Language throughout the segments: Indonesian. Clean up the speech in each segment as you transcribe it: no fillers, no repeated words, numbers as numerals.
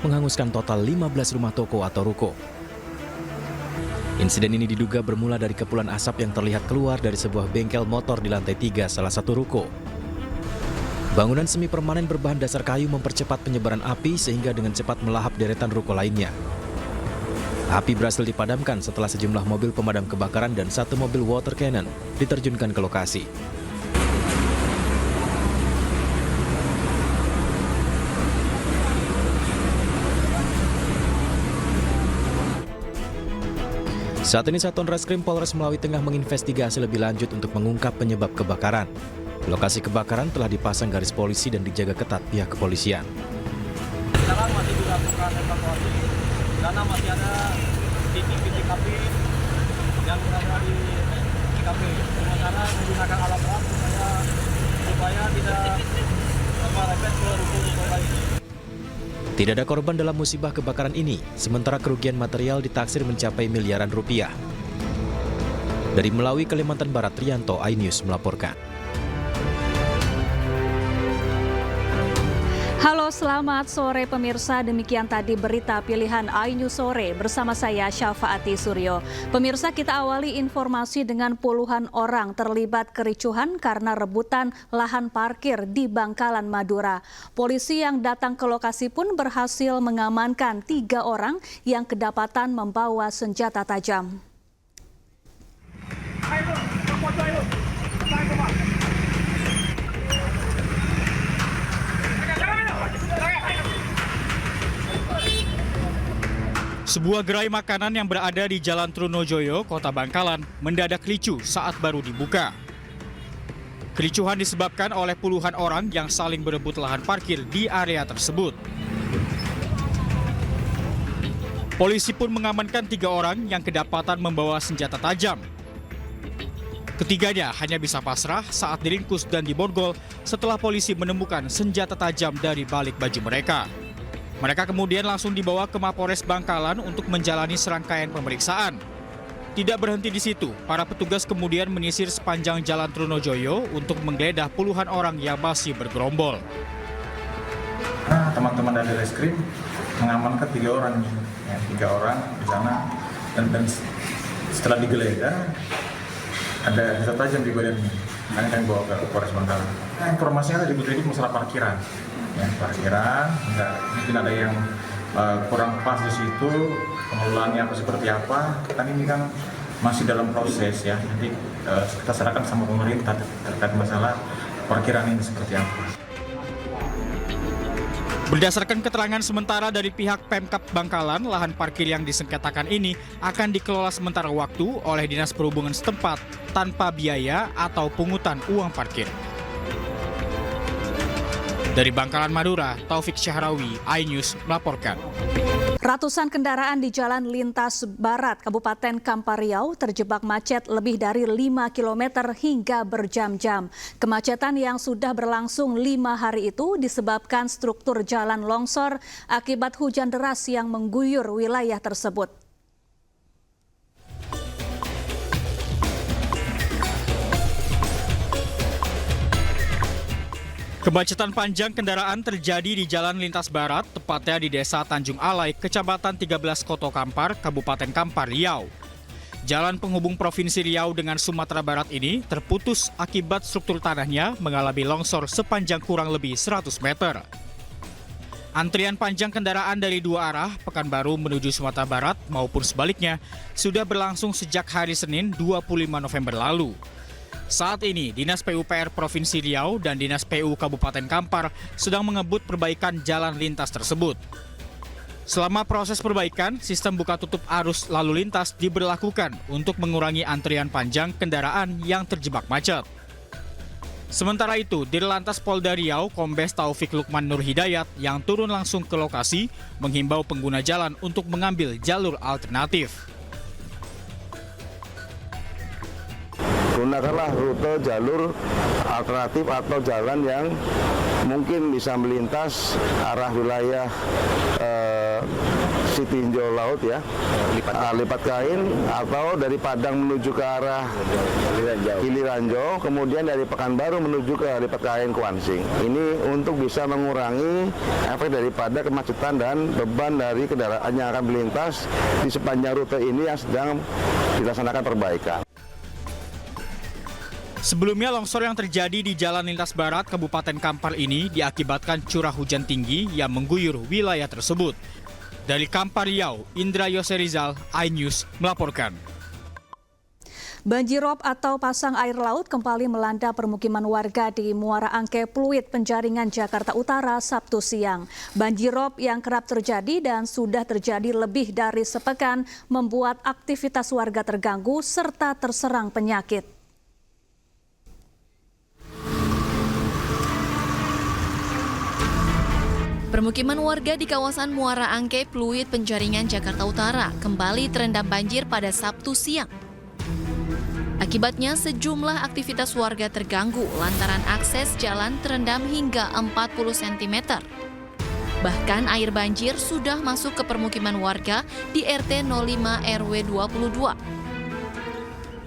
menghanguskan total 15 rumah toko atau ruko. Insiden ini diduga bermula dari kepulan asap yang terlihat keluar dari sebuah bengkel motor di lantai 3 salah satu ruko. Bangunan semi permanen berbahan dasar kayu mempercepat penyebaran api sehingga dengan cepat melahap deretan ruko lainnya. Api berhasil dipadamkan setelah sejumlah mobil pemadam kebakaran dan satu mobil water cannon diterjunkan ke lokasi. Saat ini Satuan Reskrim Polres Melawi Tengah menginvestigasi lebih lanjut untuk mengungkap penyebab kebakaran. Lokasi kebakaran telah dipasang garis polisi dan dijaga ketat pihak kepolisian. Sekarang masih dilakukan evakuasi karena masih ada titik-titik api yang berada di TKP. Sementara menggunakan alat berat supaya tidak merepet ke ruko-ruko lain. Tidak ada korban dalam musibah kebakaran ini, sementara kerugian material ditaksir mencapai miliaran rupiah. Dari Melawi, Kalimantan Barat, Rianto, iNews melaporkan. Halo, selamat sore pemirsa. Demikian tadi berita pilihan iNews Sore bersama saya Syafaati Suryo. Pemirsa, kita awali informasi dengan puluhan orang terlibat kericuhan karena rebutan lahan parkir di Bangkalan, Madura. Polisi yang datang ke lokasi pun berhasil mengamankan 3 orang yang kedapatan membawa senjata tajam. Sebuah gerai makanan yang berada di Jalan Trunojoyo, Kota Bangkalan, mendadak ricuh saat baru dibuka. Kericuhan disebabkan oleh puluhan orang yang saling berebut lahan parkir di area tersebut. Polisi pun mengamankan 3 orang yang kedapatan membawa senjata tajam. Ketiganya hanya bisa pasrah saat diringkus dan diborgol setelah polisi menemukan senjata tajam dari balik baju mereka. Mereka kemudian langsung dibawa ke Mapores Bangkalan untuk menjalani serangkaian pemeriksaan. Tidak berhenti di situ, para petugas kemudian menyisir sepanjang Jalan Trunojoyo untuk menggeledah puluhan orang yang masih bergerombol. Teman-teman dari reskrim mengamankan 3 orang, ya, 3 orang di sana, dan setelah digeledah ada senjata tajam di badannya. Makanya kami bawa ke Polres Bangkalan. Informasinya ada di masalah parkiran. Ya, parkiran, mungkin ada yang kurang pas di situ, pengelolaannya seperti apa. Kan ini kan masih dalam proses ya, nanti kita serahkan sama pemerintah terkait masalah parkiran ini seperti apa. Berdasarkan keterangan sementara dari pihak Pemkab Bangkalan, lahan parkir yang disengketakan ini akan dikelola sementara waktu oleh Dinas Perhubungan setempat tanpa biaya atau pungutan uang parkir. Dari Bangkalan, Madura, Taufik Syahrawi, iNews melaporkan. Ratusan kendaraan di Jalan Lintas Barat, Kabupaten Kampar Riau terjebak macet lebih dari 5 km hingga berjam-jam. Kemacetan yang sudah berlangsung 5 hari itu disebabkan struktur jalan longsor akibat hujan deras yang mengguyur wilayah tersebut. Kemacetan panjang kendaraan terjadi di Jalan Lintas Barat, tepatnya di Desa Tanjung Alai, Kecamatan 13 Koto Kampar, Kabupaten Kampar Riau. Jalan penghubung Provinsi Riau dengan Sumatera Barat ini terputus akibat struktur tanahnya mengalami longsor sepanjang kurang lebih 100 meter. Antrian panjang kendaraan dari 2 arah, Pekanbaru menuju Sumatera Barat maupun sebaliknya, sudah berlangsung sejak hari Senin 25 November lalu. Saat ini, Dinas PUPR Provinsi Riau dan Dinas PU Kabupaten Kampar sedang mengebut perbaikan jalan lintas tersebut. Selama proses perbaikan, sistem buka tutup arus lalu lintas diberlakukan untuk mengurangi antrian panjang kendaraan yang terjebak macet. Sementara itu, Dirlantas Polda Riau, Kombes Taufik Lukman Nur Hidayat yang turun langsung ke lokasi menghimbau pengguna jalan untuk mengambil jalur alternatif. Gunakanlah rute jalur alternatif atau jalan yang mungkin bisa melintas arah wilayah Sitinjau Laut ya, lipat kain, atau dari Padang menuju ke arah Giliranjau, kemudian dari Pekanbaru menuju ke lipat kain Kuansing. Ini untuk bisa mengurangi efek daripada kemacetan dan beban dari kendaraan yang akan melintas di sepanjang rute ini yang sedang dilaksanakan perbaikan. Sebelumnya longsor yang terjadi di Jalan Lintas Barat Kabupaten Kampar ini diakibatkan curah hujan tinggi yang mengguyur wilayah tersebut. Dari Kampar Riau, Indra Yoserizal, iNews melaporkan. Banjirop atau pasang air laut kembali melanda permukiman warga di Muara Angke, Pluit, Penjaringan, Jakarta Utara, Sabtu siang. Banjirop yang kerap terjadi dan sudah terjadi lebih dari sepekan membuat aktivitas warga terganggu serta terserang penyakit. Permukiman warga di kawasan Muara Angke, Pluit, Penjaringan, Jakarta Utara kembali terendam banjir pada Sabtu siang. Akibatnya sejumlah aktivitas warga terganggu lantaran akses jalan terendam hingga 40 cm. Bahkan air banjir sudah masuk ke permukiman warga di RT 05 RW 22.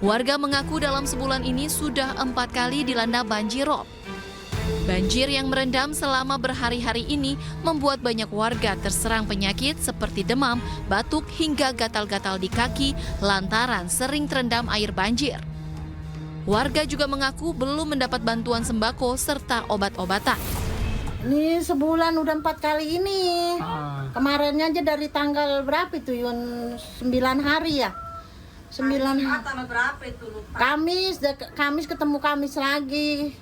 Warga mengaku dalam sebulan ini sudah 4 kali dilanda banjirop. Banjir yang merendam selama berhari-hari ini membuat banyak warga terserang penyakit seperti demam, batuk, hingga gatal-gatal di kaki lantaran sering terendam air banjir. Warga juga mengaku belum mendapat bantuan sembako serta obat-obatan. Ini sebulan udah 4 kali ini. Kemarinnya aja dari tanggal berapa itu, Yun? 9 hari ya? 9 hari. Berapa itu? Kamis ketemu Kamis lagi.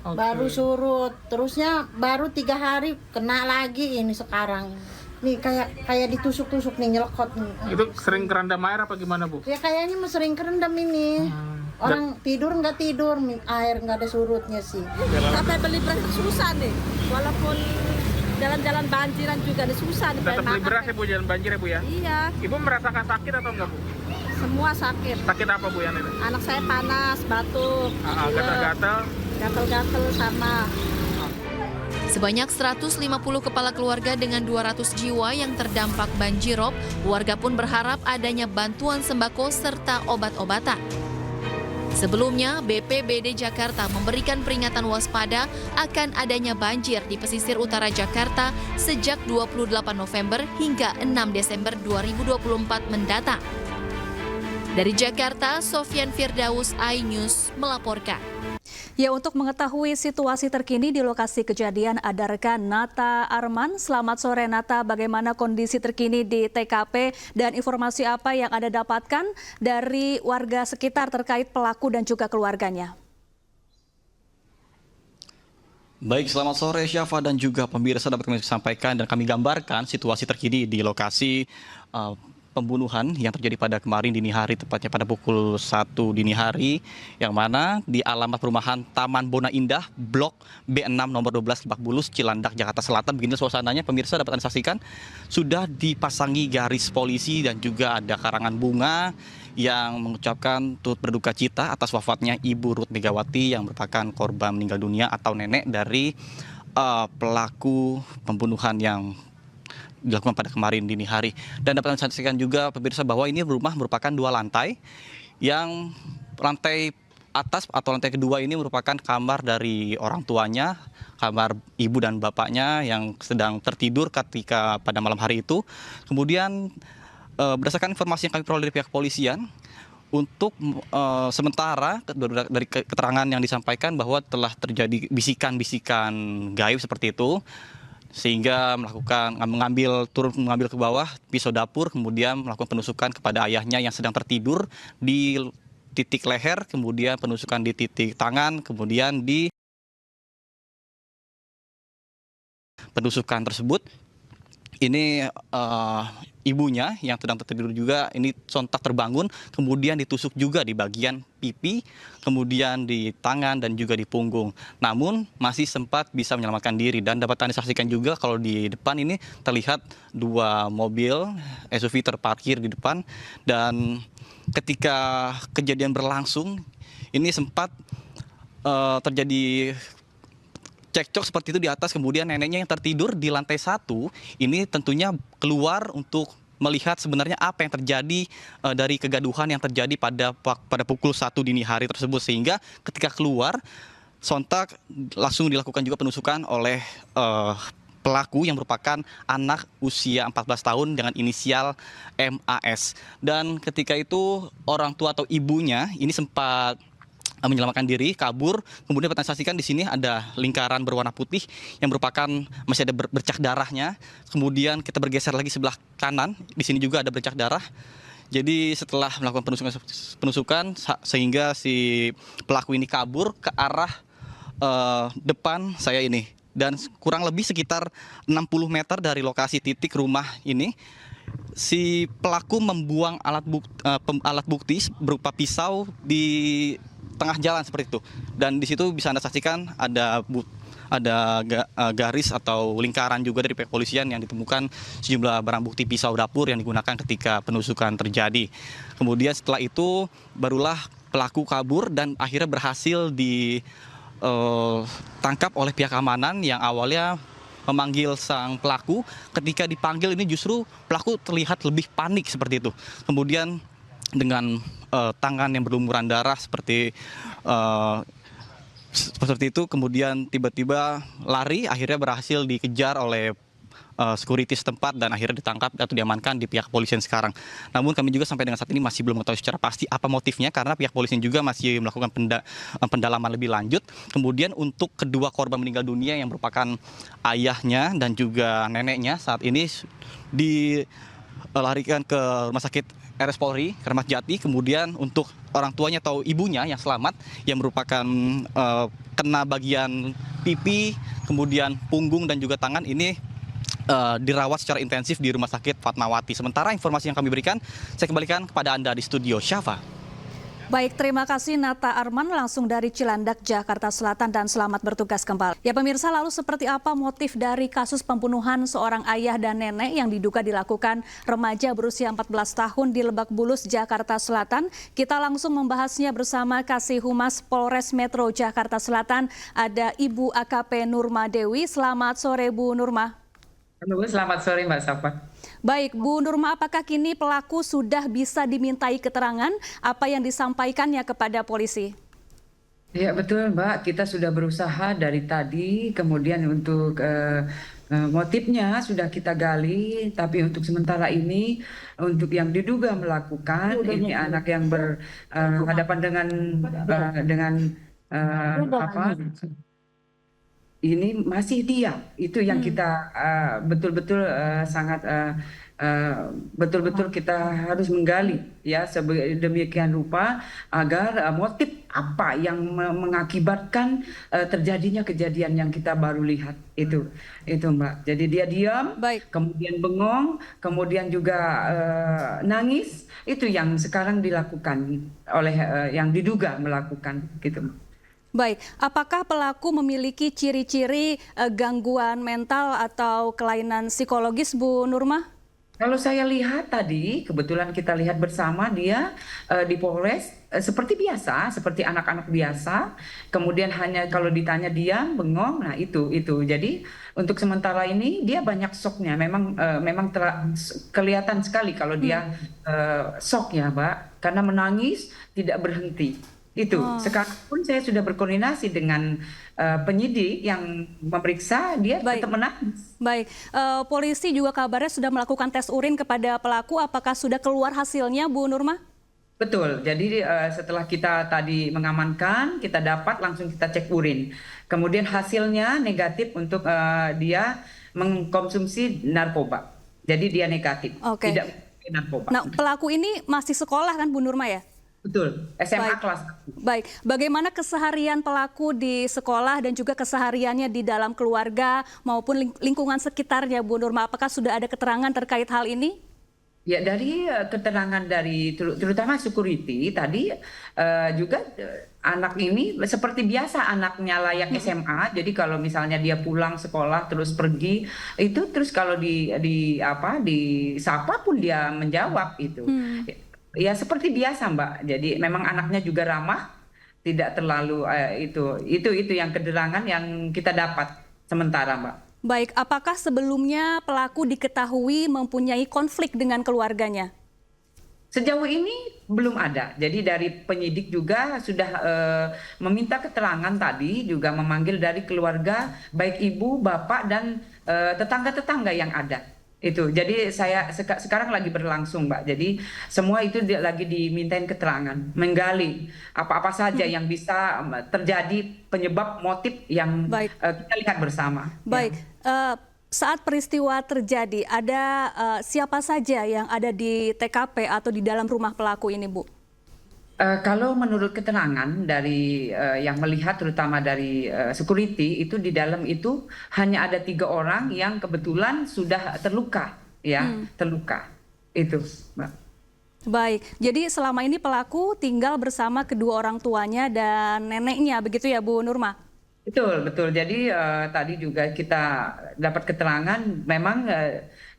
Okay. Baru surut, terusnya baru 3 hari kena lagi ini sekarang. Nih kayak ditusuk-tusuk nih, nyelekot nih. Itu sering kerendam air apa gimana, Bu? Ya kayaknya sering kerendam ini. Orang tidur nggak tidur, air nggak ada surutnya sih. Sampai beli beras susah nih, walaupun jalan-jalan banjiran juga nih susah nih. Tetap beli beras ya, Bu, jalan banjir ya, Bu ya? Iya. Ibu merasakan sakit atau enggak, Bu? Semua sakit. Sakit apa, Bu, yang itu? Anak saya panas, batuk, gatal-gatal sama. Sebanyak 150 kepala keluarga dengan 200 jiwa yang terdampak banjirop, warga pun berharap adanya bantuan sembako serta obat-obatan. Sebelumnya, BPBD Jakarta memberikan peringatan waspada akan adanya banjir di pesisir utara Jakarta sejak 28 November hingga 6 Desember 2024 mendatang. Dari Jakarta, Sofyan Firdaus, iNews melaporkan. Ya, untuk mengetahui situasi terkini di lokasi kejadian ada rekan Nata Arman. Selamat sore Nata, bagaimana kondisi terkini di TKP dan informasi apa yang Anda dapatkan dari warga sekitar terkait pelaku dan juga keluarganya? Baik, selamat sore Syafa dan juga pemirsa, dapat kami sampaikan dan kami gambarkan situasi terkini di lokasi pembunuhan yang terjadi pada kemarin dini hari, tepatnya pada pukul 1 dini hari, yang mana di alamat perumahan Taman Bona Indah, Blok B6 nomor 12 Lebak Bulus, Cilandak, Jakarta Selatan. Begini suasananya, pemirsa dapat Anda saksikan, sudah dipasangi garis polisi dan juga ada karangan bunga yang mengucapkan turut berduka cita atas wafatnya Ibu Ruth Megawati yang merupakan korban meninggal dunia atau nenek dari pelaku pembunuhan yang dilakukan pada kemarin dini hari. Dan dapat saya sampaikan juga pemirsa bahwa ini rumah merupakan 2 lantai, yang lantai atas atau lantai kedua ini merupakan kamar dari orang tuanya, kamar ibu dan bapaknya yang sedang tertidur ketika pada malam hari itu. Kemudian berdasarkan informasi yang kami peroleh dari pihak kepolisian, untuk sementara dari keterangan yang disampaikan bahwa telah terjadi bisikan-bisikan gaib seperti itu, sehingga turun mengambil ke bawah pisau dapur, kemudian melakukan penusukan kepada ayahnya yang sedang tertidur di titik leher, kemudian penusukan di titik tangan, kemudian di penusukan tersebut ini ibunya yang sedang tertidur juga ini sontak terbangun, kemudian ditusuk juga di bagian pipi, kemudian di tangan dan juga di punggung. Namun masih sempat bisa menyelamatkan diri, dan dapat Anda saksikan juga kalau di depan ini terlihat 2 mobil SUV terparkir di depan, dan ketika kejadian berlangsung ini sempat terjadi cekcok seperti itu di atas, kemudian neneknya yang tertidur di lantai 1 ini tentunya keluar untuk melihat sebenarnya apa yang terjadi dari kegaduhan yang terjadi pada pukul 1 dini hari tersebut, sehingga ketika keluar sontak langsung dilakukan juga penusukan oleh pelaku yang merupakan anak usia 14 tahun dengan inisial MAS. Dan ketika itu orang tua atau ibunya ini sempat menyelamatkan diri, kabur. Kemudian kita saksikan di sini ada lingkaran berwarna putih yang merupakan masih ada bercak darahnya. Kemudian kita bergeser lagi sebelah kanan, di sini juga ada bercak darah. Jadi setelah melakukan penusukan sehingga si pelaku ini kabur ke arah depan saya ini. Dan kurang lebih sekitar 60 meter dari lokasi titik rumah ini, si pelaku membuang alat bukti berupa pisau di tengah jalan seperti itu. Dan di situ bisa Anda saksikan ada garis atau lingkaran juga dari pihak polisian yang ditemukan sejumlah barang bukti pisau dapur yang digunakan ketika penusukan terjadi. Kemudian setelah itu barulah pelaku kabur dan akhirnya berhasil ditangkap oleh pihak keamanan yang awalnya memanggil sang pelaku. Ketika dipanggil ini justru pelaku terlihat lebih panik seperti itu. Kemudian dengan tangan yang berlumuran darah seperti itu, kemudian tiba-tiba lari, akhirnya berhasil dikejar oleh security setempat dan akhirnya ditangkap atau diamankan di pihak kepolisian sekarang. Namun kami juga sampai dengan saat ini masih belum mengetahui secara pasti apa motifnya, karena pihak kepolisian juga masih melakukan pendalaman lebih lanjut. Kemudian untuk kedua korban meninggal dunia yang merupakan ayahnya dan juga neneknya saat ini dilarikan ke rumah sakit RS Polri Kramat Jati. Kemudian untuk orang tuanya atau ibunya yang selamat yang merupakan kena bagian pipi, kemudian punggung dan juga tangan ini dirawat secara intensif di Rumah Sakit Fatmawati. Sementara informasi yang kami berikan, saya kembalikan kepada Anda di studio. Syafa. Baik, terima kasih Nata Arman langsung dari Cilandak, Jakarta Selatan, dan selamat bertugas kembali. Ya pemirsa, lalu seperti apa motif dari kasus pembunuhan seorang ayah dan nenek yang diduga dilakukan remaja berusia 14 tahun di Lebak Bulus, Jakarta Selatan? Kita langsung membahasnya bersama Kasih Humas Polres Metro Jakarta Selatan, ada Ibu AKP Nurma Dewi. Selamat sore Bu Nurma. Halo, selamat sore Mbak Safa. Baik, Bu Nurma, apakah kini pelaku sudah bisa dimintai keterangan apa yang disampaikannya kepada polisi? Ya betul Mbak, kita sudah berusaha dari tadi, kemudian untuk motifnya sudah kita gali, tapi untuk sementara ini untuk yang diduga melakukan ini anak yang berhadapan dengan ini masih diam. Itu yang kita betul-betul sangat betul-betul kita harus menggali ya sedemikian rupa agar motif apa yang mengakibatkan terjadinya kejadian yang kita baru lihat itu Mbak. Jadi dia diam, kemudian bengong, kemudian juga nangis. Itu yang sekarang dilakukan oleh yang diduga melakukan gitu. Baik, apakah pelaku memiliki ciri-ciri gangguan mental atau kelainan psikologis, Bu Nurma? Kalau saya lihat tadi, kebetulan kita lihat bersama dia di Polres seperti biasa, seperti anak-anak biasa. Kemudian hanya kalau ditanya diam, bengong, nah itu. Jadi untuk sementara ini dia banyak shocknya. Memang kelihatan sekali kalau dia shock ya, Mbak, karena menangis tidak berhenti. Itu. Sekarang pun saya sudah berkoordinasi dengan penyidik yang memeriksa, dia tetap menangis. Baik, polisi juga kabarnya sudah melakukan tes urin kepada pelaku. Apakah sudah keluar hasilnya, Bu Nurma? Betul, jadi setelah kita tadi mengamankan, kita dapat langsung kita cek urin. Kemudian hasilnya negatif untuk dia mengkonsumsi narkoba. Jadi dia negatif, tidak narkoba. Nah, pelaku ini masih sekolah kan, Bu Nurma ya? Betul, SMA kelas 1. Baik, bagaimana keseharian pelaku di sekolah dan juga kesehariannya di dalam keluarga maupun lingkungan sekitarnya, Bu Nurma? Apakah sudah ada keterangan terkait hal ini? Ya, dari keterangan dari terutama security tadi juga anak ini seperti biasa anaknya layak SMA. Jadi kalau misalnya dia pulang sekolah terus pergi itu, terus kalau disapa pun dia menjawab itu. Ya seperti biasa Mbak, jadi memang anaknya juga ramah, tidak terlalu itu yang keterangan yang kita dapat sementara, Mbak. Baik, apakah sebelumnya pelaku diketahui mempunyai konflik dengan keluarganya? Sejauh ini belum ada. Jadi dari penyidik juga sudah meminta keterangan tadi, juga memanggil dari keluarga, baik ibu, bapak, dan tetangga-tetangga yang ada. Itu. Jadi saya sekarang lagi berlangsung, Mbak. Jadi semua itu lagi dimintain keterangan, menggali apa-apa saja yang bisa terjadi penyebab motif yang kita lihat bersama. Baik. Saat peristiwa terjadi, ada siapa saja yang ada di TKP atau di dalam rumah pelaku ini, Bu? Kalau menurut keterangan dari yang melihat, terutama dari security, itu di dalam itu hanya ada 3 orang yang kebetulan sudah terluka, terluka. Itu, Mbak. Baik, jadi selama ini pelaku tinggal bersama kedua orang tuanya dan neneknya, begitu ya, Bu Nurma? Betul. Jadi tadi juga kita dapat keterangan, memang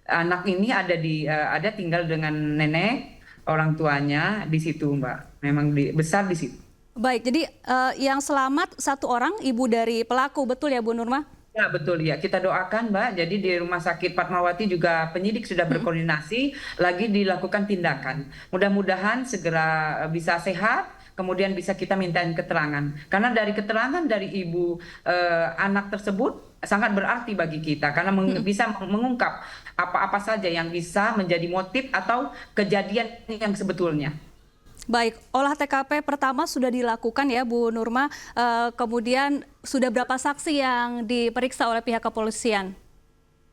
anak ini ada tinggal dengan nenek orang tuanya di situ, Mbak. Memang besar di situ. Baik, jadi yang selamat 1 orang, ibu dari pelaku, betul ya Bu Nurma? Ya, betul ya. Kita doakan, Mbak. Jadi di Rumah Sakit Fatmawati juga penyidik sudah berkoordinasi, lagi dilakukan tindakan. Mudah-mudahan segera bisa sehat, kemudian bisa kita mintain keterangan. Karena dari keterangan dari ibu anak tersebut sangat berarti bagi kita, karena bisa mengungkap apa-apa saja yang bisa menjadi motif atau kejadian yang sebetulnya. Baik, olah TKP pertama sudah dilakukan ya Bu Nurma, kemudian sudah berapa saksi yang diperiksa oleh pihak kepolisian?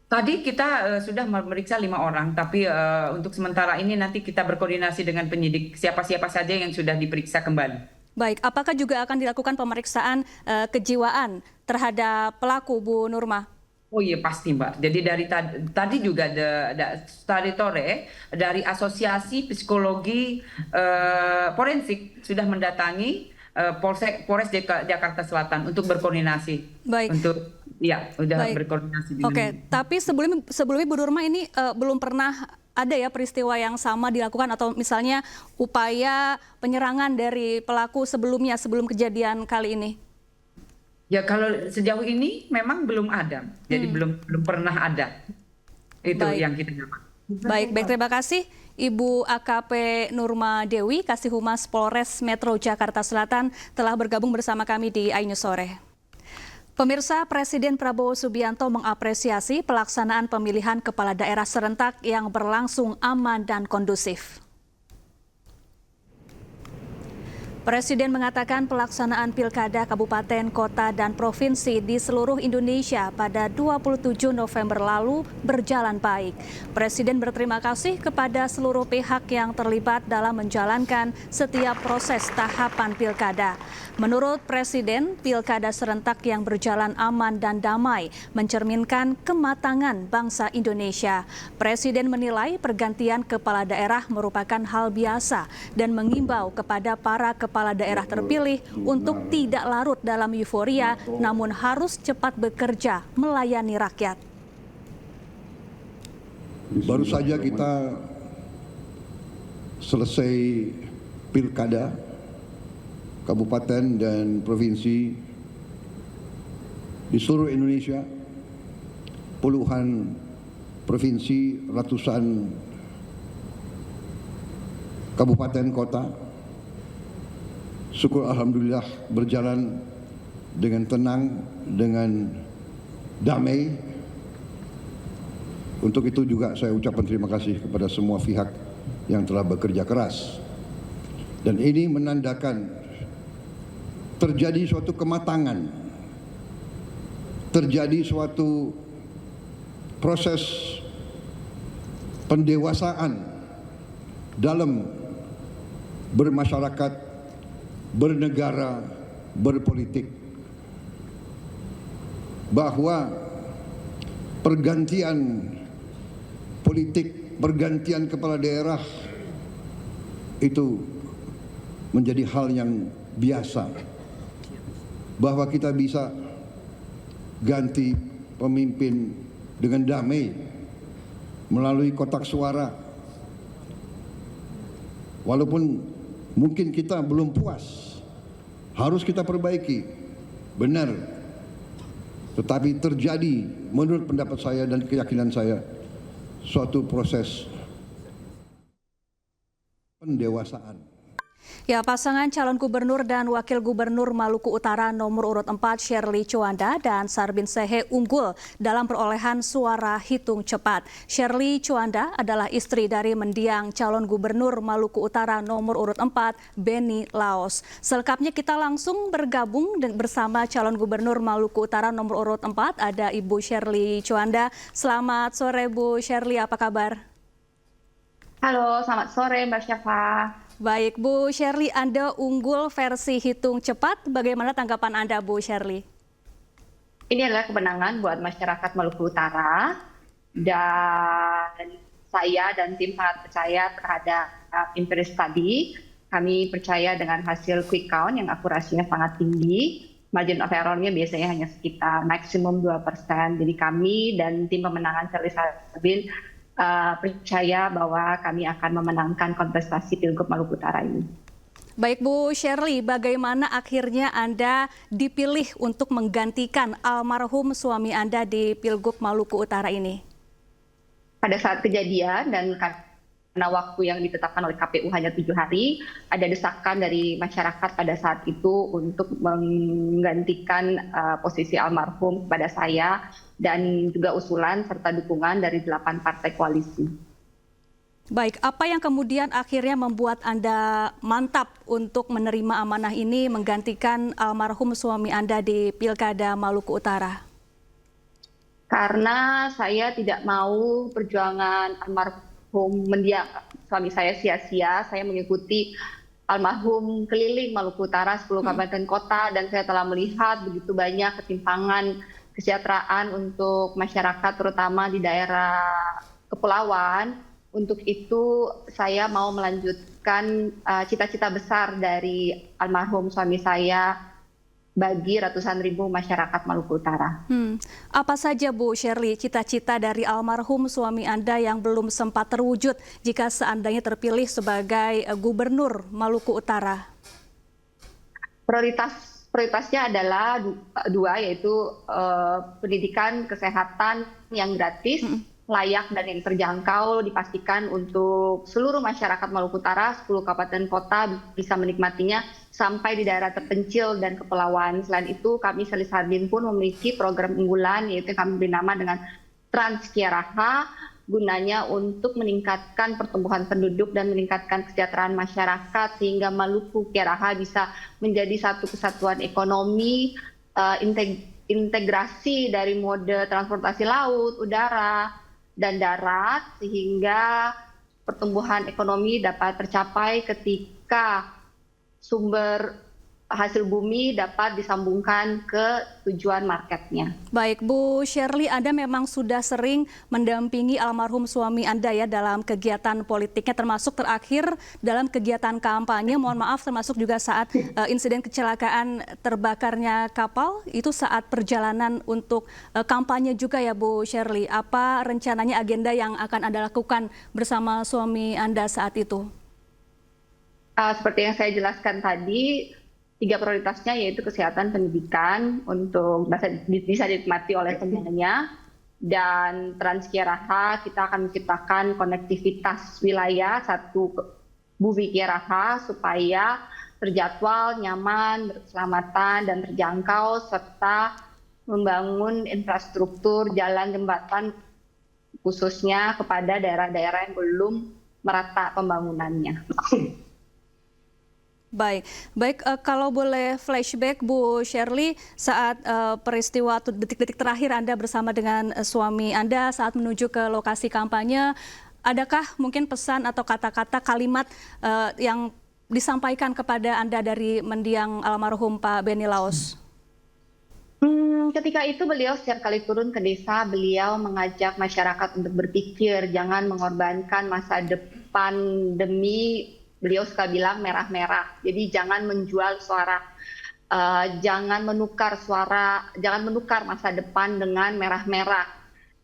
Tadi kita sudah memeriksa 5 orang, tapi untuk sementara ini nanti kita berkoordinasi dengan penyidik siapa-siapa saja yang sudah diperiksa kembali. Baik, apakah juga akan dilakukan pemeriksaan kejiwaan terhadap pelaku, Bu Nurma? Oh iya, pasti, Mbak. Jadi dari tadi juga tadi sore dari Asosiasi Psikologi Forensik sudah mendatangi Polres Jakarta Selatan untuk berkoordinasi. Baik. Sudah berkoordinasi dengan. Oke, tapi sebelumnya Bu Nurma ini belum pernah ada ya peristiwa yang sama dilakukan atau misalnya upaya penyerangan dari pelaku sebelumnya sebelum kejadian kali ini? Ya, kalau sejauh ini memang belum ada. Jadi belum pernah ada. Itu yang kita dapat. Baik, terima kasih Ibu AKP Nurma Dewi, Kasih Humas Polres Metro Jakarta Selatan telah bergabung bersama kami di iNews Sore. Pemirsa, Presiden Prabowo Subianto mengapresiasi pelaksanaan pemilihan kepala daerah serentak yang berlangsung aman dan kondusif. Presiden mengatakan pelaksanaan pilkada kabupaten, kota, dan provinsi di seluruh Indonesia pada 27 November lalu berjalan baik. Presiden berterima kasih kepada seluruh pihak yang terlibat dalam menjalankan setiap proses tahapan pilkada. Menurut Presiden, pilkada serentak yang berjalan aman dan damai mencerminkan kematangan bangsa Indonesia. Presiden menilai pergantian kepala daerah merupakan hal biasa dan mengimbau kepada para kepala daerah terpilih untuk tidak larut dalam euforia, namun harus cepat bekerja melayani rakyat. Baru saja kita selesai pilkada kabupaten dan provinsi di seluruh Indonesia, puluhan provinsi, ratusan kabupaten kota. Syukur alhamdulillah berjalan dengan tenang, dengan damai. Untuk itu juga saya ucapkan terima kasih kepada semua pihak yang telah bekerja keras. Dan ini menandakan terjadi suatu kematangan, terjadi suatu proses pendewasaan dalam bermasyarakat, bernegara, berpolitik, bahwa pergantian politik, pergantian kepala daerah itu menjadi hal yang biasa, bahwa kita bisa ganti pemimpin dengan damai melalui kotak suara, walaupun mungkin kita belum puas harus kita perbaiki. Benar. Tetapi terjadi menurut pendapat saya dan keyakinan saya suatu proses pendewasaan. Ya, pasangan calon gubernur dan wakil gubernur Maluku Utara nomor urut 4 Shirley Chuanda dan Sarbin Sehe unggul dalam perolehan suara hitung cepat. Shirley Chuanda adalah istri dari mendiang calon gubernur Maluku Utara nomor urut 4 Benny Laos. Selengkapnya kita langsung bergabung bersama calon gubernur Maluku Utara nomor urut 4 ada Ibu Shirley Chuanda. Selamat sore Bu Shirley, apa kabar? Halo, selamat sore Mbak Syafa. Baik, Bu Shirley, Anda unggul versi hitung cepat. Bagaimana tanggapan Anda, Bu Shirley? Ini adalah kemenangan buat masyarakat Maluku Utara. Dan saya dan tim sangat percaya terhadap Imperis tadi. Kami percaya dengan hasil quick count yang akurasinya sangat tinggi. Margin of error-nya biasanya hanya sekitar maksimum 2%. Jadi kami dan tim pemenangan Shirley Sarbin percaya bahwa kami akan memenangkan kontestasi Pilgub Maluku Utara ini. Baik Bu Shirley, bagaimana akhirnya Anda dipilih untuk menggantikan almarhum suami Anda di Pilgub Maluku Utara ini? Pada saat kejadian dan karena waktu yang ditetapkan oleh KPU hanya 7 hari, ada desakan dari masyarakat pada saat itu untuk menggantikan posisi almarhum kepada saya dan juga usulan serta dukungan dari 8 partai koalisi. Baik, apa yang kemudian akhirnya membuat Anda mantap untuk menerima amanah ini menggantikan almarhum suami Anda di Pilkada Maluku Utara? Karena saya tidak mau perjuangan almarhum mendiang suami saya sia-sia. Saya mengikuti almarhum keliling Maluku Utara 10 kabupaten kota dan saya telah melihat begitu banyak ketimpangan kesejahteraan untuk masyarakat terutama di daerah kepulauan. Untuk itu saya mau melanjutkan cita-cita besar dari almarhum suami saya bagi ratusan ribu masyarakat Maluku Utara. Apa saja Bu Shirley cita-cita dari almarhum suami Anda yang belum sempat terwujud jika seandainya terpilih sebagai gubernur Maluku Utara? Prioritasnya adalah dua, yaitu pendidikan kesehatan yang gratis, layak dan yang terjangkau dipastikan untuk seluruh masyarakat Maluku Utara, 10 kabupaten kota bisa menikmatinya sampai di daerah terpencil dan kepulauan. Selain itu, kami Shirley Sarbin pun memiliki program unggulan yaitu kami beri nama dengan Transkiaraha, gunanya untuk meningkatkan pertumbuhan penduduk dan meningkatkan kesejahteraan masyarakat sehingga Maluku Kiaraha bisa menjadi satu kesatuan ekonomi, integrasi dari mode transportasi laut, udara, dan darat sehingga pertumbuhan ekonomi dapat tercapai ketika sumber hasil bumi dapat disambungkan ke tujuan marketnya. Baik, Bu Shirley, Anda memang sudah sering mendampingi almarhum suami Anda ya dalam kegiatan politiknya, termasuk terakhir dalam kegiatan kampanye, mohon maaf termasuk juga saat insiden kecelakaan terbakarnya kapal, itu saat perjalanan untuk kampanye juga ya Bu Shirley. Apa rencananya agenda yang akan Anda lakukan bersama suami Anda saat itu? Seperti yang saya jelaskan tadi, 3 prioritasnya yaitu kesehatan, pendidikan untuk bisa dinikmati oleh semuanya, dan Transkiaraha kita akan menciptakan konektivitas wilayah satu Buvi Kiaraha supaya terjadwal, nyaman, berkeselamatan dan terjangkau serta membangun infrastruktur jalan jembatan khususnya kepada daerah-daerah yang belum merata pembangunannya. Baik, kalau boleh flashback Bu Shirley saat peristiwa atau detik-detik terakhir Anda bersama dengan suami Anda saat menuju ke lokasi kampanye, adakah mungkin pesan atau kata-kata kalimat yang disampaikan kepada Anda dari mendiang almarhum Pak Benny Laos? Ketika itu beliau setiap kali turun ke desa, beliau mengajak masyarakat untuk berpikir, jangan mengorbankan masa depan demi, beliau suka bilang merah-merah. Jadi jangan menjual suara, jangan menukar masa depan dengan merah-merah.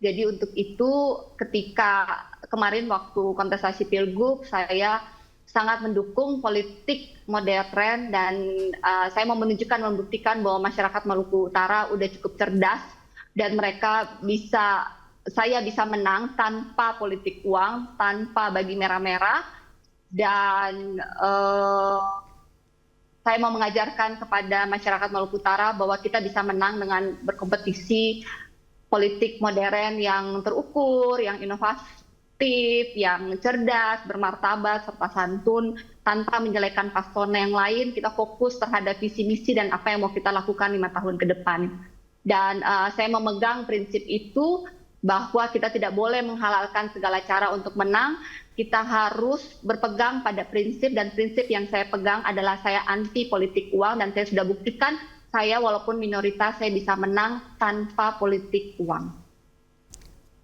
Jadi untuk itu ketika kemarin waktu kontestasi Pilgub, saya sangat mendukung politik modern dan saya mau membuktikan bahwa masyarakat Maluku Utara udah cukup cerdas dan saya bisa menang tanpa politik uang, tanpa bagi merah-merah, dan saya mau mengajarkan kepada masyarakat Maluku Utara bahwa kita bisa menang dengan berkompetisi politik modern yang terukur, yang inovatif, yang cerdas, bermartabat, serta santun, tanpa menjelekan paslon yang lain. Kita fokus terhadap visi misi dan apa yang mau kita lakukan 5 tahun ke depan. Dan saya memegang prinsip itu bahwa kita tidak boleh menghalalkan segala cara untuk menang. Kita harus berpegang pada prinsip, dan prinsip yang saya pegang adalah saya anti politik uang, dan saya sudah buktikan saya walaupun minoritas saya bisa menang tanpa politik uang.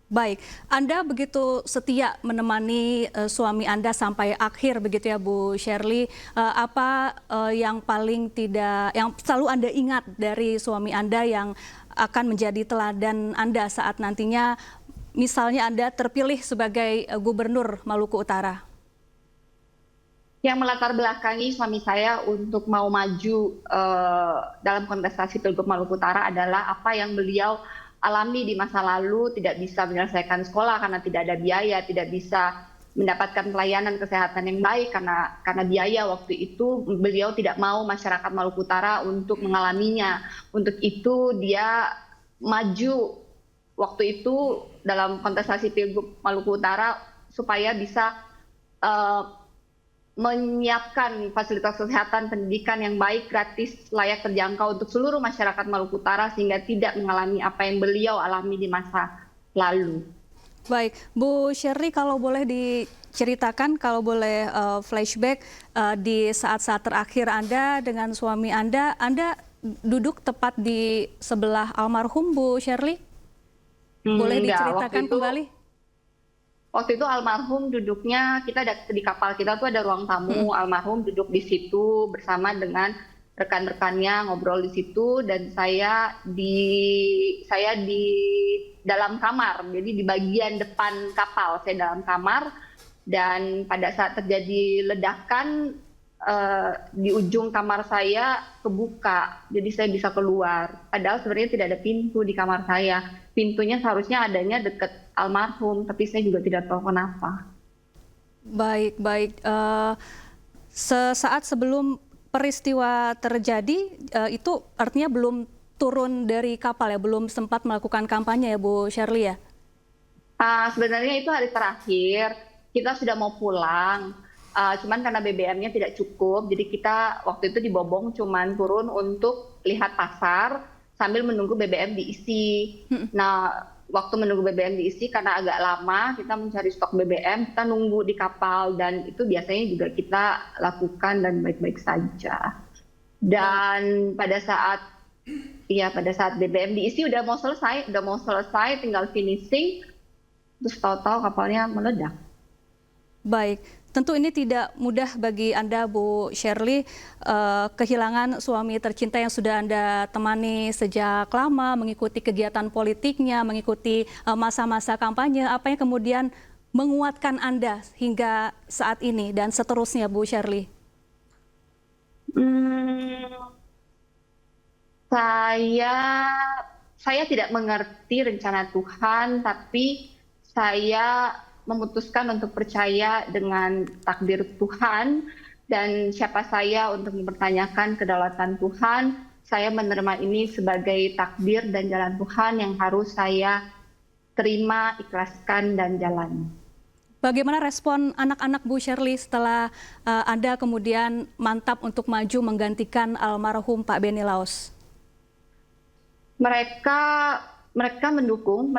Baik, Anda begitu setia menemani suami Anda sampai akhir begitu ya Bu Shirley. Apa yang paling yang selalu Anda ingat dari suami Anda yang akan menjadi teladan Anda saat nantinya misalnya Anda terpilih sebagai Gubernur Maluku Utara? Yang melatar belakangi suami saya untuk mau maju dalam kontestasi Pilgub Maluku Utara adalah apa yang beliau alami di masa lalu, tidak bisa menyelesaikan sekolah karena tidak ada biaya, tidak bisa mendapatkan pelayanan kesehatan yang baik karena biaya. Waktu itu beliau tidak mau masyarakat Maluku Utara untuk mengalaminya. Untuk itu dia maju waktu itu dalam kontestasi Pilgub Maluku Utara supaya bisa menyiapkan fasilitas kesehatan, pendidikan yang baik, gratis, layak terjangkau untuk seluruh masyarakat Maluku Utara sehingga tidak mengalami apa yang beliau alami di masa lalu. Baik, Bu Shirley, kalau boleh diceritakan, kalau boleh flashback di saat-saat terakhir Anda dengan suami Anda duduk tepat di sebelah almarhum Bu Shirley? Boleh diceritakan kembali? Waktu itu almarhum duduknya, kita di kapal kita tuh ada ruang tamu, almarhum duduk di situ bersama dengan rekan-rekannya, ngobrol di situ, dan saya di dalam kamar, jadi di bagian depan kapal, saya dalam kamar, dan pada saat terjadi ledakan di ujung kamar saya kebuka, jadi saya bisa keluar. Padahal sebenarnya tidak ada pintu di kamar saya. Pintunya seharusnya adanya dekat almarhum, tapi saya juga tidak tahu kenapa. Baik. Sesaat sebelum peristiwa terjadi, itu artinya belum turun dari kapal ya, belum sempat melakukan kampanye ya Bu Shirley ya? Sebenarnya itu hari terakhir, kita sudah mau pulang. Cuman karena BBM-nya tidak cukup, jadi kita waktu itu dibobong cuman turun untuk lihat pasar sambil menunggu BBM diisi. Nah, waktu menunggu BBM diisi karena agak lama, kita mencari stok BBM, kita nunggu di kapal, dan itu biasanya juga kita lakukan dan baik-baik saja. Dan pada saat BBM diisi udah mau selesai, tinggal finishing, terus tahu-tahu kapalnya meledak. Baik. Tentu ini tidak mudah bagi Anda, Bu Shirley, kehilangan suami tercinta yang sudah Anda temani sejak lama, mengikuti kegiatan politiknya, mengikuti masa-masa kampanye. Apa yang kemudian menguatkan Anda hingga saat ini dan seterusnya, Bu Shirley? Saya tidak mengerti rencana Tuhan, tapi saya memutuskan untuk percaya dengan takdir Tuhan, dan siapa saya untuk mempertanyakan kedaulatan Tuhan. Saya menerima ini sebagai takdir dan jalan Tuhan yang harus saya terima, ikhlaskan, dan jalani. Bagaimana respon anak-anak Bu Shirley setelah Anda kemudian mantap untuk maju menggantikan almarhum Pak Benny Laos? Mereka mendukung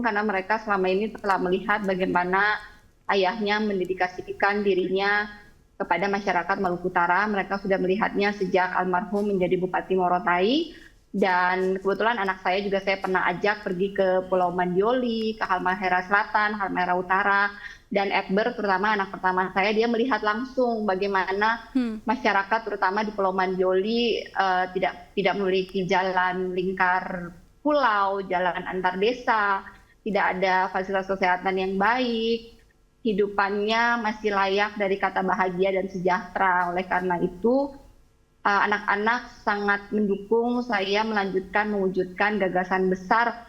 karena mereka selama ini telah melihat bagaimana ayahnya mendedikasikan dirinya kepada masyarakat Maluku Utara. Mereka sudah melihatnya sejak almarhum menjadi Bupati Morotai, dan kebetulan anak saya juga saya pernah ajak pergi ke Pulau Mandioli, ke Halmahera Selatan, Halmahera Utara, dan Ekber, terutama anak pertama saya, dia melihat langsung bagaimana masyarakat terutama di Pulau Mandioli tidak memiliki jalan lingkar pulau, jalan antar desa, tidak ada fasilitas kesehatan yang baik, hidupannya masih layak dari kata bahagia dan sejahtera. Oleh karena itu, anak-anak sangat mendukung saya melanjutkan mewujudkan gagasan besar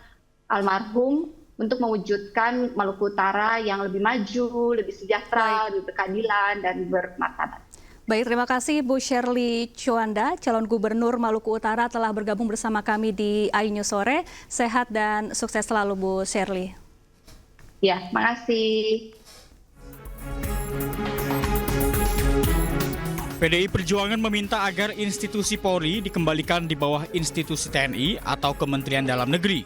almarhum untuk mewujudkan Maluku Utara yang lebih maju, lebih sejahtera, lebih berkeadilan, dan bermartabat. Baik, terima kasih Bu Shirley Chuanda, calon gubernur Maluku Utara telah bergabung bersama kami di iNews Sore. Sehat dan sukses selalu Bu Shirley. Ya, makasih. PDI Perjuangan meminta agar institusi Polri dikembalikan di bawah institusi TNI atau Kementerian Dalam Negeri.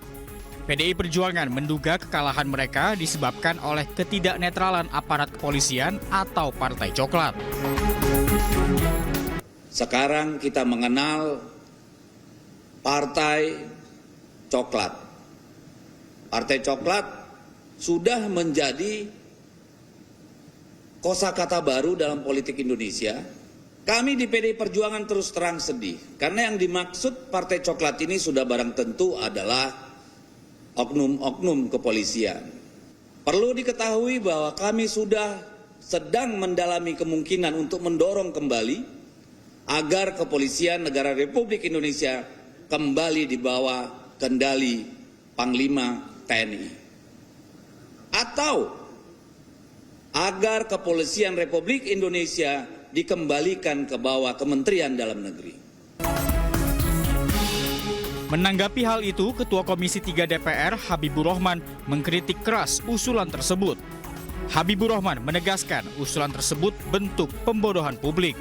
PDI Perjuangan menduga kekalahan mereka disebabkan oleh ketidaknetralan aparat kepolisian atau Partai Coklat. Sekarang kita mengenal Partai Coklat. Partai Coklat sudah menjadi kosakata baru dalam politik Indonesia. Kami di PDI Perjuangan terus terang sedih, karena yang dimaksud Partai Coklat ini sudah barang tentu adalah oknum-oknum kepolisian. Perlu diketahui bahwa kami sudah sedang mendalami kemungkinan untuk mendorong kembali agar kepolisian negara Republik Indonesia kembali di bawah kendali Panglima TNI. Atau agar kepolisian Republik Indonesia dikembalikan ke bawah Kementerian Dalam Negeri. Menanggapi hal itu, Ketua Komisi 3 DPR Habibur Rahman mengkritik keras usulan tersebut. Habibur Rahman menegaskan usulan tersebut bentuk pembodohan publik.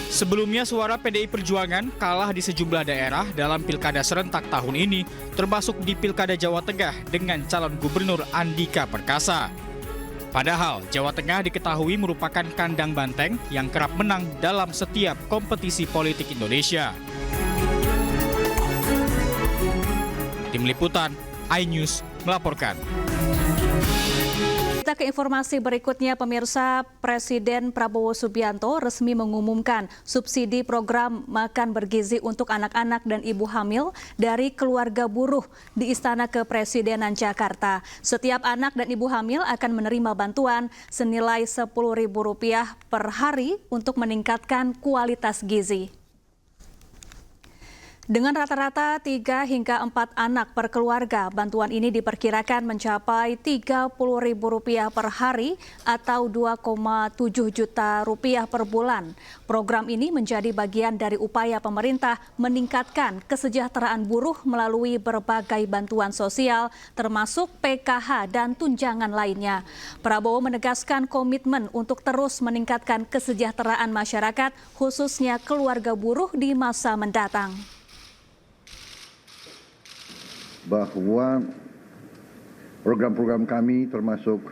Sebelumnya, suara PDI Perjuangan kalah di sejumlah daerah dalam pilkada serentak tahun ini, termasuk di Pilkada Jawa Tengah dengan calon gubernur Andika Perkasa. Padahal Jawa Tengah diketahui merupakan kandang banteng yang kerap menang dalam setiap kompetisi politik Indonesia. Tim Liputan, iNews melaporkan. Kita ke informasi berikutnya, pemirsa. Presiden Prabowo Subianto resmi mengumumkan subsidi program makan bergizi untuk anak-anak dan ibu hamil dari keluarga buruh di Istana Kepresidenan Jakarta. Setiap anak dan ibu hamil akan menerima bantuan senilai Rp10.000 per hari untuk meningkatkan kualitas gizi. Dengan rata-rata 3 hingga 4 anak per keluarga, bantuan ini diperkirakan mencapai Rp30.000 per hari atau Rp2,7 juta per bulan. Program ini menjadi bagian dari upaya pemerintah meningkatkan kesejahteraan buruh melalui berbagai bantuan sosial, termasuk PKH dan tunjangan lainnya. Prabowo menegaskan komitmen untuk terus meningkatkan kesejahteraan masyarakat, khususnya keluarga buruh di masa mendatang. Bahwa program-program kami termasuk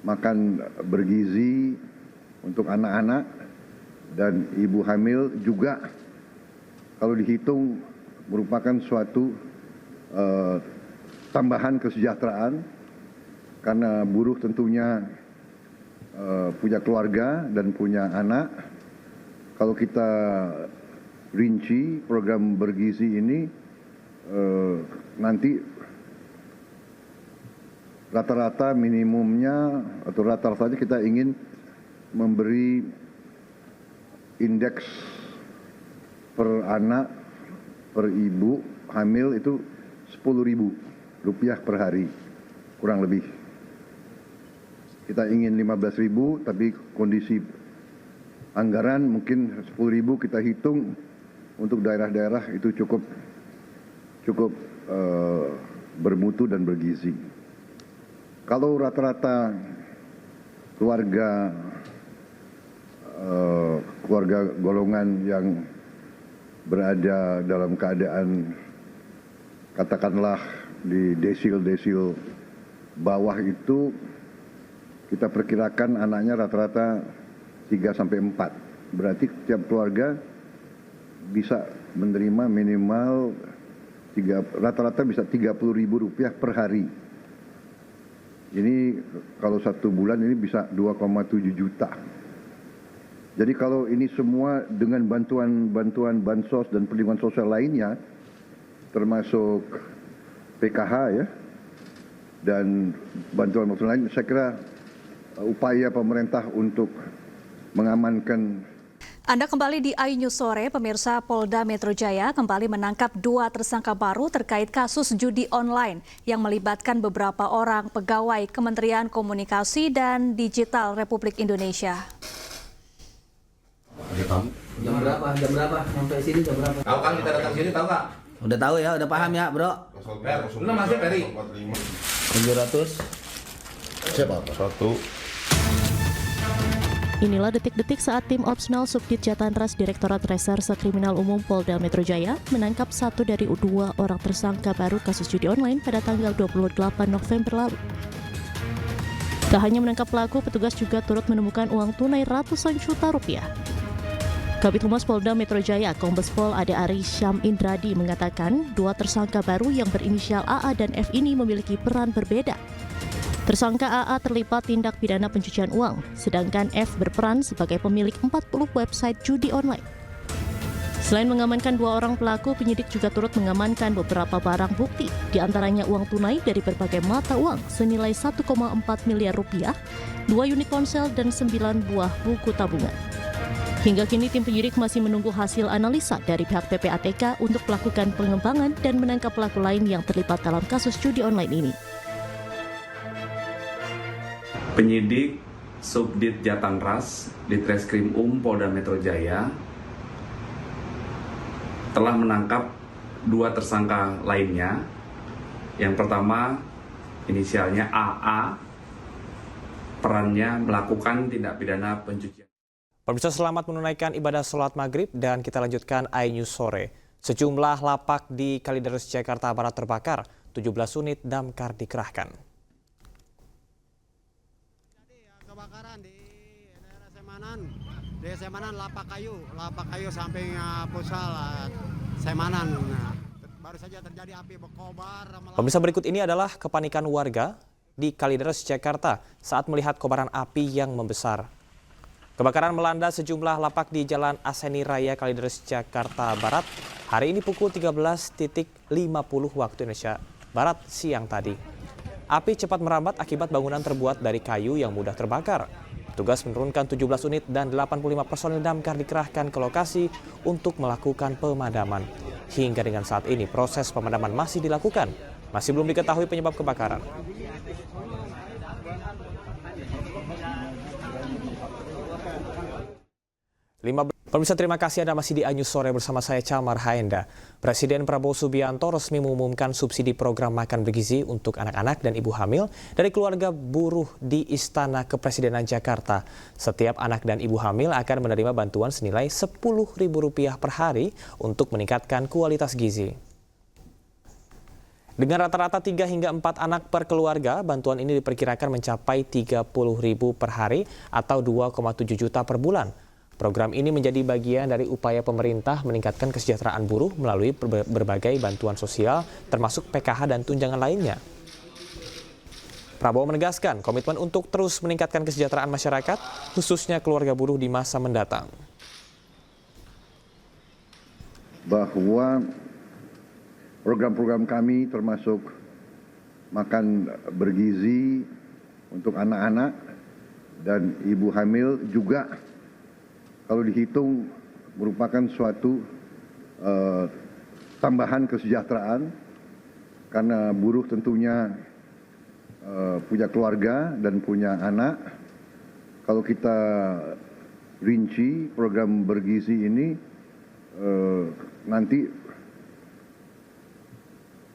makan bergizi untuk anak-anak dan ibu hamil juga kalau dihitung merupakan suatu tambahan kesejahteraan, karena buruh tentunya punya keluarga dan punya anak. Kalau kita rinci program bergizi ini, nanti rata-rata minimumnya atau rata-ratanya kita ingin memberi indeks per anak per ibu hamil itu Rp10.000 per hari kurang lebih. Kita ingin 15.000, tapi kondisi anggaran mungkin 10.000 kita hitung untuk daerah-daerah itu cukup bermutu dan bergizi. Kalau rata-rata keluarga golongan yang berada dalam keadaan katakanlah di desil-desil bawah itu, kita perkirakan anaknya rata-rata 3-4. Berarti setiap keluarga bisa menerima minimal rata-rata bisa Rp30.000 per hari. Ini kalau 1 bulan ini bisa 2,7 juta. Jadi kalau ini semua dengan bantuan bansos dan perlindungan sosial lainnya, termasuk PKH ya, dan bantuan lain. Saya kira upaya pemerintah untuk mengamankan. Anda kembali di iNews Sore, pemirsa. Polda Metro Jaya kembali menangkap 2 tersangka baru terkait kasus judi online yang melibatkan beberapa orang pegawai Kementerian Komunikasi dan Digital Republik Indonesia. Jam berapa? Sampai sini jam berapa? Tahu kan kita datang sini, tahu nggak? Udah tahu ya, udah paham ya, bro. Lu masih Peri? 700. Siapa? 1. Inilah detik-detik saat tim Opsnal Subdit Jatanras Direktorat Reserse Kriminal Umum Polda Metro Jaya menangkap 1 dari 2 orang tersangka baru kasus judi online pada tanggal 28 November lalu. Tak hanya menangkap pelaku, petugas juga turut menemukan uang tunai ratusan juta rupiah. Kabid Humas Polda Metro Jaya, Kombes Pol Ade Ari Syam Indradi mengatakan 2 tersangka baru yang berinisial AA dan F ini memiliki peran berbeda. Tersangka AA terlibat tindak pidana pencucian uang, sedangkan F berperan sebagai pemilik 40 website judi online. Selain mengamankan 2 orang pelaku, penyidik juga turut mengamankan beberapa barang bukti, diantaranya uang tunai dari berbagai mata uang senilai 1,4 miliar rupiah, 2 unit ponsel, dan 9 buah buku tabungan. Hingga kini tim penyidik masih menunggu hasil analisa dari pihak PPATK untuk melakukan pengembangan dan menangkap pelaku lain yang terlibat dalam kasus judi online ini. Penyidik Subdit Jatanras Ditreskrim Polda Metro Jaya telah menangkap 2 tersangka lainnya. Yang pertama, inisialnya AA, perannya melakukan tindak pidana pencucian. Pemirsa, selamat menunaikan ibadah sholat maghrib dan kita lanjutkan iNews Sore. Sejumlah lapak di Kalideres, Jakarta Barat terbakar, 17 unit damkar dikerahkan. Kebakaran di daerah Semanan, lapak kayu samping pusat Semanan. Baru saja terjadi api berkobar. Pemirsa, berikut ini adalah kepanikan warga di Kalideres, Jakarta saat melihat kobaran api yang membesar. Kebakaran melanda sejumlah lapak di Jalan Aseni Raya Kalideres, Jakarta Barat hari ini pukul 13.50 waktu Indonesia Barat siang tadi. Api cepat merambat akibat bangunan terbuat dari kayu yang mudah terbakar. Petugas menurunkan 17 unit dan 85 personil damkar dikerahkan ke lokasi untuk melakukan pemadaman. Hingga dengan saat ini proses pemadaman masih dilakukan. Masih belum diketahui penyebab kebakaran. Pemirsa, terima kasih Anda masih di iNews Sore bersama saya Camar Haenda. Presiden Prabowo Subianto resmi mengumumkan subsidi program makan bergizi untuk anak-anak dan ibu hamil dari keluarga buruh di Istana Kepresidenan Jakarta. Setiap anak dan ibu hamil akan menerima bantuan senilai Rp10.000 per hari untuk meningkatkan kualitas gizi. Dengan rata-rata 3 hingga 4 anak per keluarga, bantuan ini diperkirakan mencapai Rp30.000 per hari atau 2,7 juta per bulan. Program ini menjadi bagian dari upaya pemerintah meningkatkan kesejahteraan buruh melalui berbagai bantuan sosial, termasuk PKH dan tunjangan lainnya. Prabowo menegaskan komitmen untuk terus meningkatkan kesejahteraan masyarakat, khususnya keluarga buruh di masa mendatang. Bahwa program-program kami termasuk makan bergizi untuk anak-anak dan ibu hamil juga kalau dihitung merupakan suatu tambahan kesejahteraan karena buruh tentunya punya keluarga dan punya anak. Kalau kita rinci program bergizi ini nanti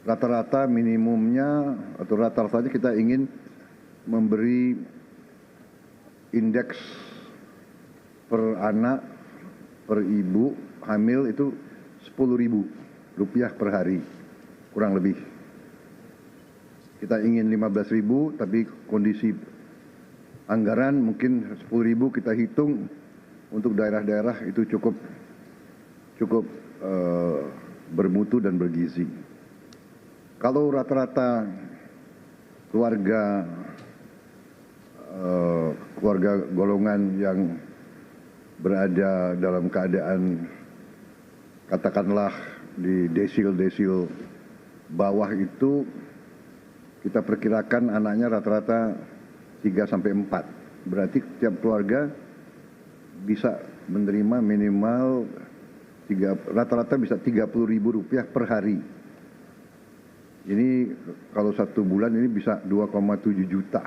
rata-rata minimumnya atau rata-ratanya kita ingin memberi indeks per anak, per ibu hamil itu Rp10.000 per hari, kurang lebih. Kita ingin 15.000, tapi kondisi anggaran mungkin 10.000 kita hitung untuk daerah-daerah itu cukup bermutu dan bergizi. Kalau rata-rata keluarga golongan yang berada dalam keadaan katakanlah di desil bawah itu kita perkirakan anaknya rata-rata 3-4. Berarti tiap keluarga bisa menerima minimal rata-rata bisa Rp30.000 per hari. Ini kalau 1 bulan ini bisa 2,7 juta.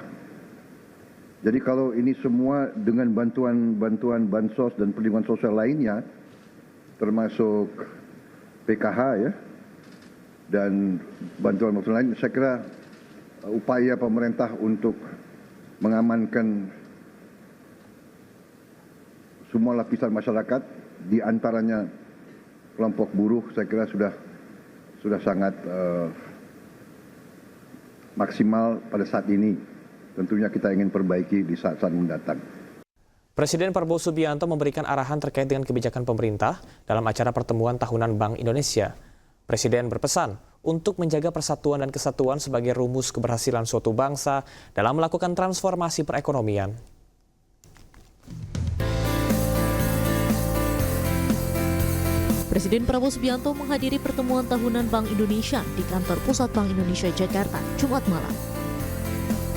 Jadi kalau ini semua dengan bantuan bansos dan perlindungan sosial lainnya, termasuk PKH ya, dan bantuan lain, saya kira upaya pemerintah untuk mengamankan semua lapisan masyarakat, di antaranya kelompok buruh, saya kira sudah sangat maksimal pada saat ini. Tentunya kita ingin perbaiki di saat-saat mendatang. Presiden Prabowo Subianto memberikan arahan terkait dengan kebijakan pemerintah dalam acara pertemuan tahunan Bank Indonesia. Presiden berpesan untuk menjaga persatuan dan kesatuan sebagai rumus keberhasilan suatu bangsa dalam melakukan transformasi perekonomian. Presiden Prabowo Subianto menghadiri pertemuan tahunan Bank Indonesia di kantor Pusat Bank Indonesia Jakarta, Jumat malam.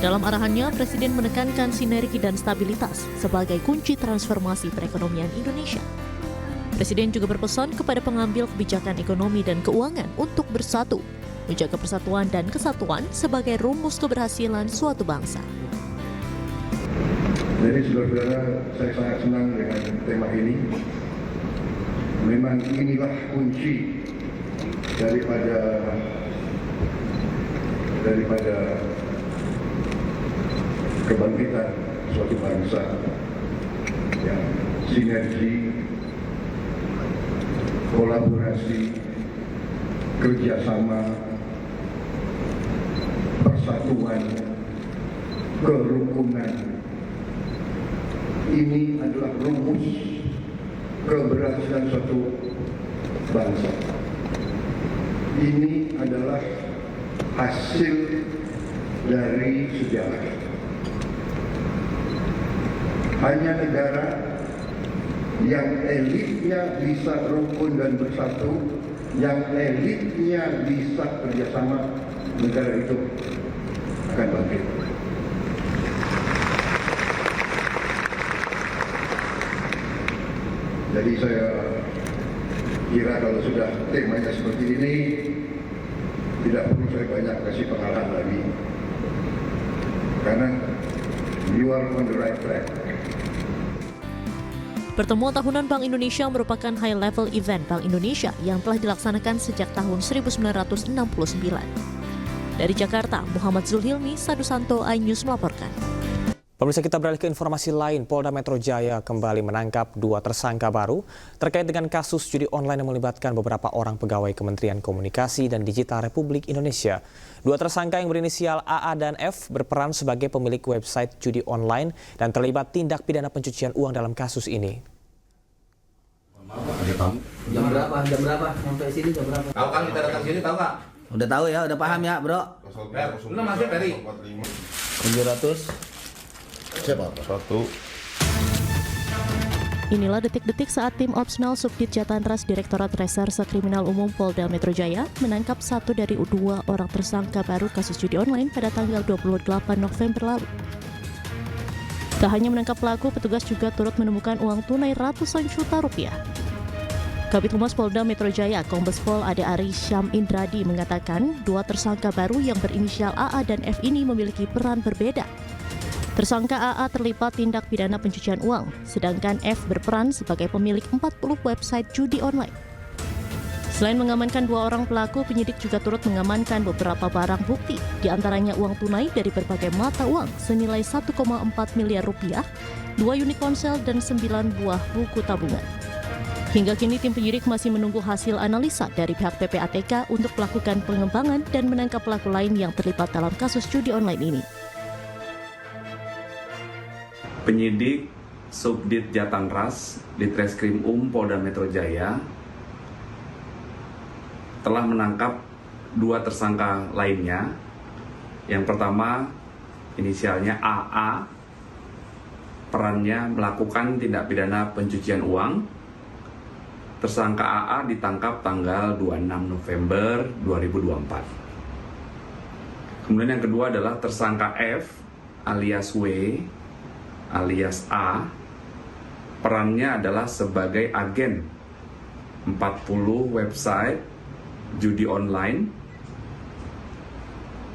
Dalam arahannya, Presiden menekankan sinergi dan stabilitas sebagai kunci transformasi perekonomian Indonesia. Presiden juga berpesan kepada pengambil kebijakan ekonomi dan keuangan untuk bersatu, menjaga persatuan dan kesatuan sebagai rumus keberhasilan suatu bangsa. Jadi saudara-saudara, saya sangat senang dengan tema ini. Memang inilah kunci daripada kebangkitan suatu bangsa yang sinergi, kolaborasi, kerjasama, persatuan, kerukunan. Ini adalah rumus keberhasilan suatu bangsa. Ini adalah hasil dari sejarah. Hanya negara yang elitnya bisa rukun dan bersatu, yang elitnya bisa kerjasama, negara itu akan bangkit. Jadi saya kira kalau sudah temanya seperti ini, tidak perlu saya banyak kasih pengarahan lagi. Karena you are on the right track. Pertemuan tahunan Bank Indonesia merupakan high-level event Bank Indonesia yang telah dilaksanakan sejak tahun 1969. Dari Jakarta, Muhammad Zulhilmi, Sadusanto, iNews melaporkan. Pemirsa, kita beralih ke informasi lain. Polda Metro Jaya kembali menangkap 2 tersangka baru terkait dengan kasus judi online yang melibatkan beberapa orang pegawai Kementerian Komunikasi dan Digital Republik Indonesia. 2 tersangka yang berinisial AA dan F berperan sebagai pemilik website judi online dan terlibat tindak pidana pencucian uang dalam kasus ini. Jam berapa? Sampai sini jam berapa? Tahu kan kita datang sini, tahu nggak? Udah tahu ya, udah paham ya, bro. Lu masih Peri? 700. Siapa? 1. Inilah detik-detik saat tim Opsnal Subdit Jatantras Direktorat Reserse Kriminal Umum Polda Metro Jaya menangkap 1 dari 2 orang tersangka baru kasus judi online pada tanggal 28 November lalu. Tak hanya menangkap pelaku, petugas juga turut menemukan uang tunai ratusan juta rupiah. Kabid Humas Polda Metro Jaya, Kombes Pol Ade Ari Syam Indradi mengatakan 2 tersangka baru yang berinisial AA dan F ini memiliki peran berbeda. Tersangka AA terlibat tindak pidana pencucian uang, sedangkan F berperan sebagai pemilik 40 website judi online. Selain mengamankan 2 orang pelaku, penyidik juga turut mengamankan beberapa barang bukti, di antaranya uang tunai dari berbagai mata uang senilai 1,4 miliar rupiah, 2 unit ponsel, dan 9 buah buku tabungan. Hingga kini tim penyidik masih menunggu hasil analisa dari pihak PPATK untuk melakukan pengembangan dan menangkap pelaku lain yang terlibat dalam kasus judi online ini. Penyidik Subdit Jatantras di Treskrim Polda Metro Jaya telah menangkap 2 tersangka lainnya. Yang pertama, inisialnya AA, perannya melakukan tindak pidana pencucian uang. tersangka AA ditangkap tanggal 26 November 2024. Kemudian yang kedua adalah tersangka F alias W alias A, perannya adalah sebagai agen 40 website judi online.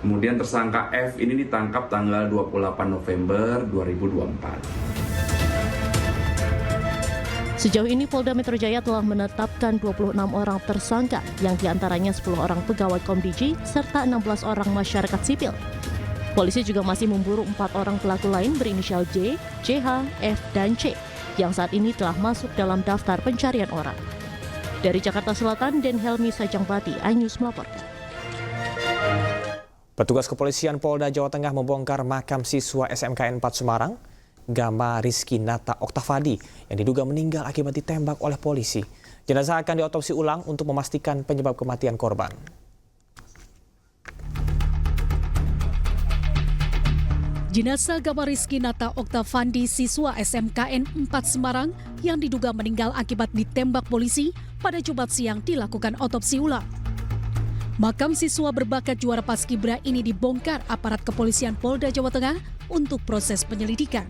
Kemudian tersangka F ini ditangkap tanggal 28 November 2024. Sejauh ini Polda Metro Jaya telah menetapkan 26 orang tersangka, yang diantaranya 10 orang pegawai Komdiji serta 16 orang masyarakat sipil. Polisi juga masih memburu 4 orang pelaku lain berinisial J, CH, F, dan C, yang saat ini telah masuk dalam daftar pencarian orang. Dari Jakarta Selatan, Den Helmi Sajangbati, iNews melaporkan. Petugas kepolisian Polda Jawa Tengah membongkar makam siswa SMKN 4 Semarang, Gama Rizky Nata Oktavadi, yang diduga meninggal akibat ditembak oleh polisi. Jenazah akan diotopsi ulang untuk memastikan penyebab kematian korban. Jenazah Gama Rizky Nata Oktavandi, siswa SMKN 4 Semarang yang diduga meninggal akibat ditembak polisi pada Jumat siang dilakukan otopsi ulang. Makam siswa berbakat juara Paskibra ini dibongkar aparat kepolisian Polda Jawa Tengah untuk proses penyelidikan.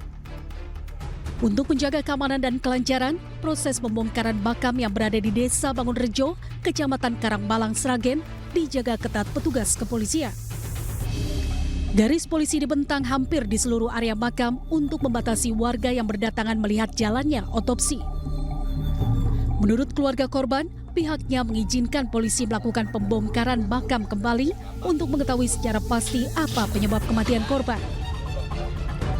Untuk menjaga keamanan dan kelancaran, proses pembongkaran makam yang berada di Desa Bangunrejo, Kecamatan Karangmalang, Sragen, dijaga ketat petugas kepolisian. Garis polisi dibentang hampir di seluruh area makam untuk membatasi warga yang berdatangan melihat jalannya otopsi. Menurut keluarga korban, pihaknya mengizinkan polisi melakukan pembongkaran makam kembali untuk mengetahui secara pasti apa penyebab kematian korban.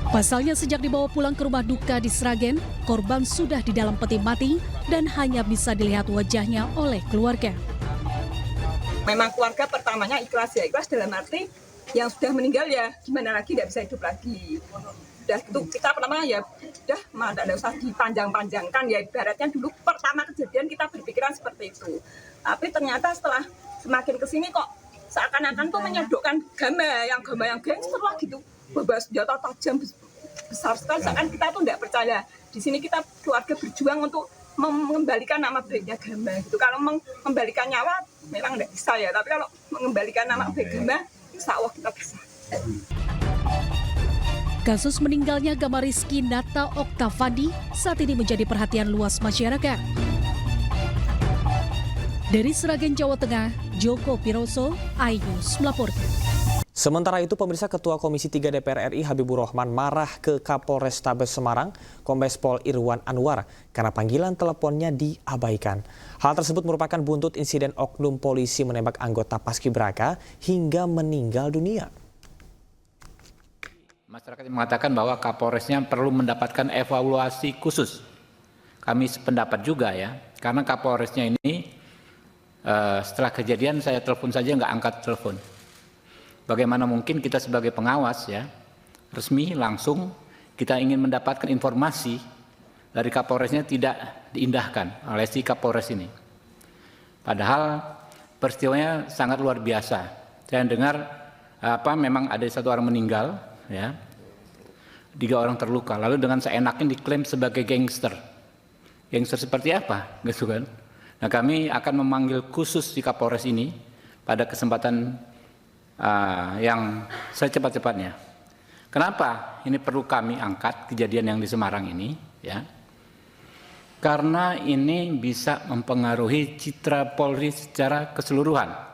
Pasalnya sejak dibawa pulang ke rumah duka di Sragen, korban sudah di dalam peti mati dan hanya bisa dilihat wajahnya oleh keluarga. Memang keluarga pertamanya ikhlas ya, ikhlas dalam arti yang sudah meninggal ya gimana lagi, tidak bisa hidup lagi. Udah itu kita pertama ya udah tidak usah dipanjang-panjangkan ya, ibaratnya dulu pertama kejadian kita berpikiran seperti itu. Tapi ternyata setelah semakin kesini kok seakan-akan tuh menyodokkan gama yang gangster lah gitu. Bawa senjata tajam besar sekali, seakan kita tuh tidak percaya. Di sini kita keluarga berjuang untuk mengembalikan nama baiknya Gama gitu. Kalau mengembalikan nyawa memang tidak bisa ya, tapi kalau mengembalikan nama baik Gama, insya Allah kita bisa. Kasus meninggalnya Gama Rizky Nata Oktavandi saat ini menjadi perhatian luas masyarakat. Dari Sragen, Jawa Tengah, Joko Piroso, iNews melaporkan. Sementara itu, pemirsa, Ketua Komisi 3 DPR RI Habibur Rahman marah ke Kapolrestabes Semarang, Kombes Pol Irwan Anwar, karena panggilan teleponnya diabaikan. Hal tersebut merupakan buntut insiden oknum polisi menembak anggota Paskibraka hingga meninggal dunia. Masyarakat mengatakan bahwa Kapolresnya perlu mendapatkan evaluasi khusus. Kami sependapat juga ya, karena Kapolresnya ini setelah kejadian saya telepon saja nggak angkat telepon. Bagaimana mungkin kita sebagai pengawas ya, resmi langsung kita ingin mendapatkan informasi dari Kapolresnya tidak diindahkan oleh si Kapolres ini. Padahal peristiwanya sangat luar biasa. Saya dengar memang ada 1 orang meninggal ya, 3 orang terluka. Lalu dengan seenaknya diklaim sebagai gangster. Gangster seperti apa? Gitu kan? Nah, kami akan memanggil khusus si Kapolres ini pada kesempatan yang secepat-cepatnya. Kenapa ini perlu kami angkat kejadian yang di Semarang ini? Ya, karena ini bisa mempengaruhi citra Polri secara keseluruhan.